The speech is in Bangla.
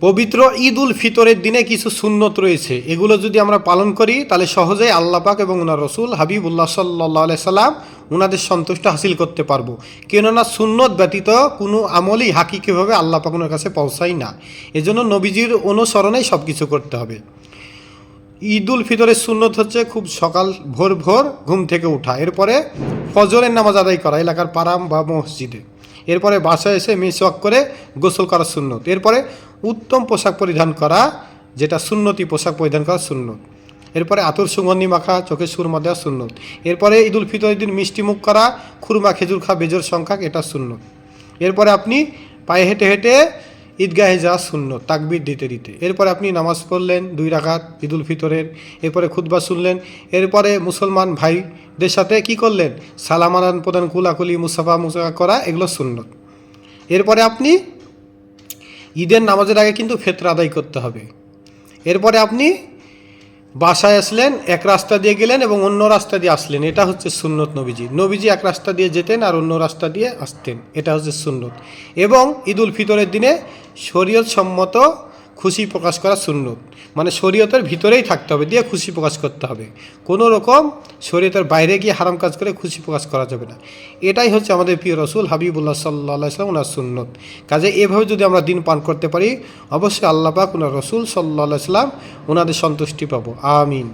পবিত্র ঈদ উল ফিতরের দিনে কিছু সুন্নত রয়েছে, এগুলো যদি আমরা পালন করি তাহলে সহজেই আল্লাহ পাক এবং ওনার রসুল হাবিবুল্লাহ সাল্লাহ আলাই সাল্লাম ওনাদের সন্তুষ্ট হাসিল করতে পারবো। কেননা সুন্নত ব্যতীত কোনো আমলই হাকিকিভাবে আল্লাহ পাক ওনার কাছে পৌঁছায় না। এজন্য নবীজির অনুসরণেই সব কিছু করতে হবে। ঈদ উল ফিতরের সুন্নত হচ্ছে খুব সকাল ভোর ভোর ঘুম থেকে ওঠা, এরপরে ফজরের নামাজ আদায় করা এলাকার পারাম বা মসজিদে, এরপরে বাসায় এসে মিসওয়াক করে গোসল করা সুন্নত, এরপরে উত্তম পোশাক পরিধান করা যেটা সুন্নতি পোশাক পরিধান করা সুন্নত, এরপরে আতর সুগন্ধি মাখা, চোখে সুরমা দেওয়া সুন্নত, এরপরে ঈদ উল ফিতরের দিন মিষ্টি মুখ করা, খুরমা খেজুর খা বেজোর সংখ্যা এটা সুন্নত, এরপরে আপনি পায়ে হেঁটে হেঁটে ঈদগাহে যাওয়া সুন্নত তাকবীর দিতে দিতে, এরপরে আপনি নামাজ পড়লেন 2 রাকাত ঈদ উল ফিতরের, এরপরে খুতবা শুনলেন, এরপরে মুসলমান ভাইদের সাথে কি করলেন সালাম আদান প্রদান কুলাকুলি মুসাফা মুসাফা করা, এগুলো সুন্নত। এরপরে আপনি ঈদের নামাজের আগে কিন্তু ফিতর আদায় করতে হবে। এরপরে আপনি বাসায় আসলেন, এক রাস্তা দিয়ে গেলেন এবং অন্য রাস্তা দিয়ে আসলেন, এটা হচ্ছে সুন্নত। নবীজি এক রাস্তা দিয়ে যেতেন আর অন্য রাস্তা দিয়ে আসতেন, এটা হচ্ছে সুন্নত। এবং ঈদ উল ফিতরের দিনে শরীয়ত সম্মত খুশি প্রকাশ করা সুন্নত, মানে শরীয়তের ভিতরেই থাকতে হবে, দিয়ে খুশি প্রকাশ করতে হবে। কোনো রকম শরীয়তের বাইরে গিয়ে হারাম কাজ করে খুশি প্রকাশ করা যাবে না। এটাই হচ্ছে আমাদের প্রিয় রসুল হাবিবুল্লাহ সাল্লাহ সাল্লাম ওনার সুন্নত। কাজে এভাবে যদি আমরা দিন পান করতে পারি, অবশ্যই আল্লাহ পাক ওনার রসুল সাল্লাহ সাল্লাম ওনাদের সন্তুষ্টি পাবো। আমিন।